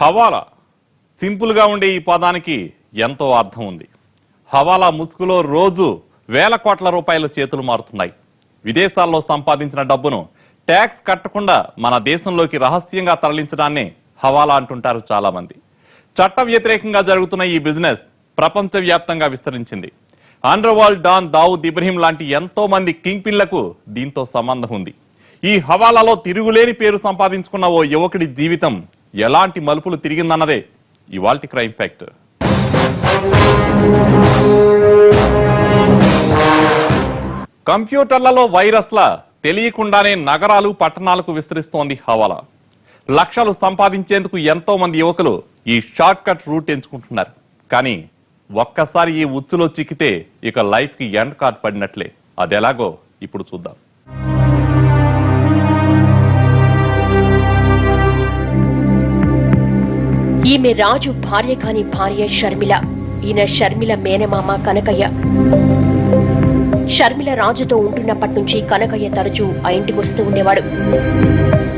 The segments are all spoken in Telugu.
హవాలా సింపుల్గా ఉండే ఈ పదానికి ఎంతో అర్థం ఉంది. హవాలా ముసుగులో రోజు వేల కోట్ల రూపాయల చేతులు మారుతున్నాయి. విదేశాల్లో సంపాదించిన డబ్బును ట్యాక్స్ కట్టకుండా మన దేశంలోకి రహస్యంగా తరలించడాన్ని హవాలా అంటుంటారు చాలా మంది. చట్ట వ్యతిరేకంగా జరుగుతున్న ఈ బిజినెస్ ప్రపంచవ్యాప్తంగా విస్తరించింది. Underworld don Dawood Ibrahim లాంటి ఎంతో మంది కింగ్ పిన్లకు దీంతో సంబంధం ఉంది. ఈ హవాలాలో తిరుగులేని పేరు సంపాదించుకున్న ఓ యువకుడి జీవితం ఎలాంటి మలుపులు తిరిగిందన్నదే ఇవాల్టి క్రైమ్ ఫ్యాక్టర్. కంప్యూటర్లలో వైరస్ల తెలియకుండానే నగరాలు పట్టణాలకు విస్తరిస్తోంది హవాలా. లక్షలు సంపాదించేందుకు ఎంతో మంది యువకులు ఈ షార్ట్ కట్ రూట్ ఎంచుకుంటున్నారు. కానీ ఒక్కసారి ఈ ఉచ్చులో చిక్కితే ఇక లైఫ్ కి ఎండ్ కార్డ్ పడినట్లే. అదెలాగో ఇప్పుడు చూద్దాం. ఈమె రాజు భార్య కాని భార్య షర్మిల. ఈయన షర్మిల మేనమామ కనకయ్య. షర్మిల రాజుతో ఉంటున్నప్పటి నుంచి కనకయ్య తరచూ ఆ ఇంటికొస్తూ ఉండేవాడు.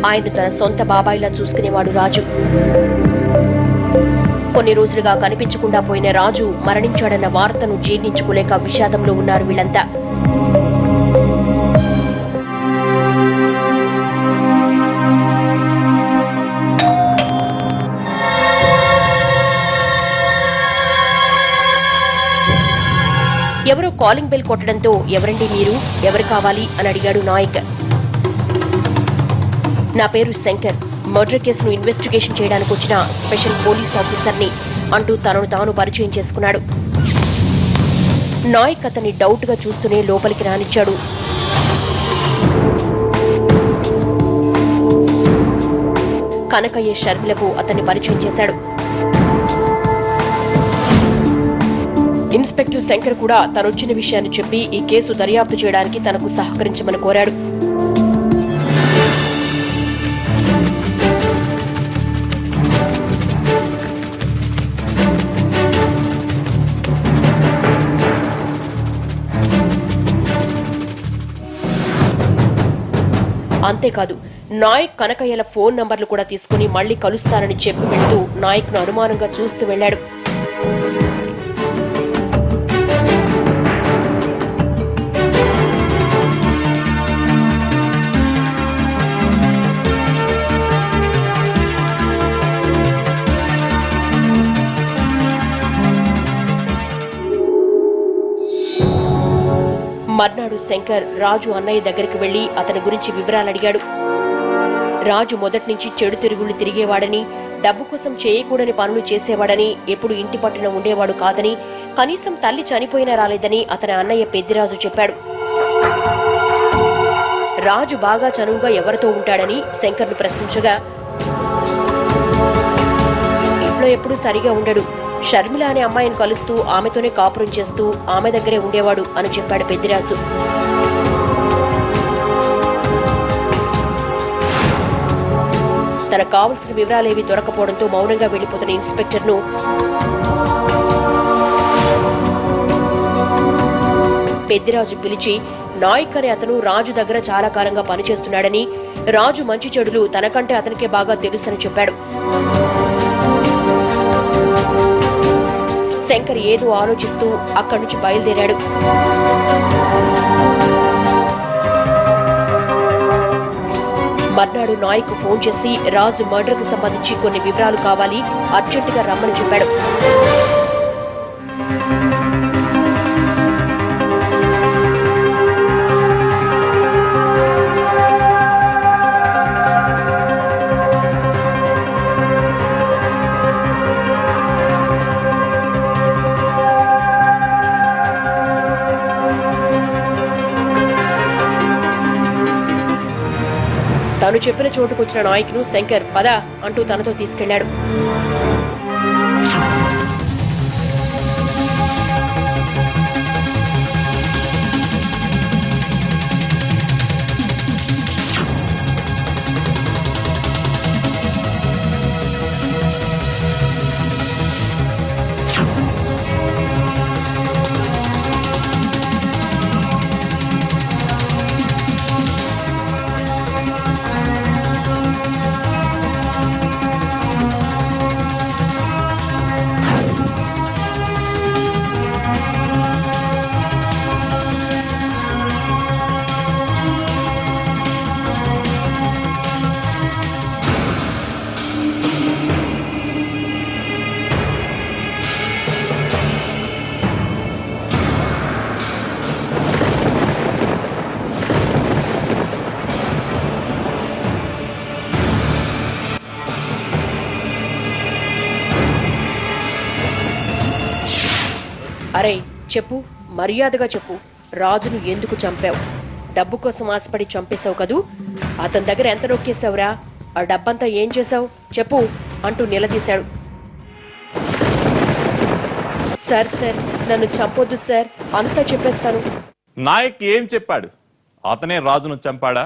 ఆయన తన సొంత బాబాయిలా చూసుకునేవాడు రాజు. కొన్ని రోజులుగా కనిపించకుండా పోయిన రాజు మరణించాడన్న వార్తను జీర్ణించుకోలేక విషాదంలో ఉన్నారు వీళ్లంతా. ఎవరో కాలింగ్ బెల్ కొట్టడంతో ఎవరండి మీరు, ఎవరు కావాలి అని అడిగాడు నాయక్. నా పేరు శంకర్, మర్డర్ కేసును ఇన్వెస్టిగేషన్ చేయడానికి వచ్చిన స్పెషల్ పోలీస్ ఆఫీసర్ని అంటూ తనను తాను పరిచయం చేసుకున్నాడు. నాయక్ అతన్ని డౌట్ గా చూస్తూనే లోపలికి రానిచ్చాడు. కనకయ్య షర్మిలకు అతన్ని పరిచయం చేశాడు. ఇన్స్పెక్టర్ శంకర్ కూడా తనొచ్చిన విషయాన్ని చెప్పి ఈ కేసు దర్యాప్తు చేయడానికి తనకు సహకరించమని కోరాడు. అంతేకాదు, నాయక్ కనకయ్యల ఫోన్ నంబర్లు కూడా తీసుకుని మళ్లీ కలుస్తానని చెప్పి వెళ్తూ నాయక్ ను అనుమానంగా చూస్తూ వెళ్లాడు. మర్నాడు శంకర్ రాజు అన్నయ్య దగ్గరికి వెళ్లి అతని గురించి వివరాలు అడిగాడు. రాజు మొదటి నుంచి చెడు తిరుగుళ్లు తిరిగేవాడని, డబ్బు కోసం చేయకూడని పనులు చేసేవాడని, ఎప్పుడు ఇంటి పట్టున ఉండేవాడు కాదని, కనీసం తల్లి చనిపోయినా రాలేదని అతని అన్నయ్య పెద్దిరాజు చెప్పాడు. రాజు బాగా చనువుగా ఎవరితో ఉంటాడని శంకర్ను ప్రశ్నించగా, ఇంట్లో ఎప్పుడూ సరిగా ఉండడు, షర్మిల అనే అమ్మాయిని కలుస్తూ ఆమెతోనే కాపురం చేస్తూ ఆమె దగ్గరే ఉండేవాడు అని చెప్పాడు పెద్దిరాజు. తనకు కావలసిన వివరాలేవి దొరకపోవడంతో మౌనంగా వెళ్లిపోతున్న ఇన్స్పెక్టర్ ను పెద్దిరాజు పిలిచి, నాయక్ అనే అతను రాజు దగ్గర చాలా కాలంగా పనిచేస్తున్నాడని, రాజు మంచి చెడులు తనకంటే అతనికే బాగా తెలుసని చెప్పాడు. శంకర్ ఏదో ఆలోచిస్తూ అక్కడి నుంచి బయలుదేరాడు. మర్నాడు నాయక్ ఫోన్ చేసి రాజు మర్డర్ కు సంబంధించి కొన్ని వివరాలు కావాలి, అర్జెంటుగా రమ్మని చెప్పాడు. తాను చెప్పిన చోటుకొచ్చిన నాయకును శంకర్ పద అంటూ తనతో తీసుకెళ్లాడు. అరే చెప్పు, మర్యాదగా చెప్పు, రాజును ఎందుకు చంపావు? డబ్బు కోసం ఆశపడి చంపేశావు కదూ? అతని దగ్గర ఎంత నొక్కేశావురా? ఆ డబ్బంతా ఏం చేశావు చెప్పు అంటూ నిలదీశాడు. సార్ సార్, నన్ను చంపొద్దు సార్, అంతా చెప్పేస్తాను. నాయక్ ఏం చెప్పాడు? అతనే రాజును చంపాడా?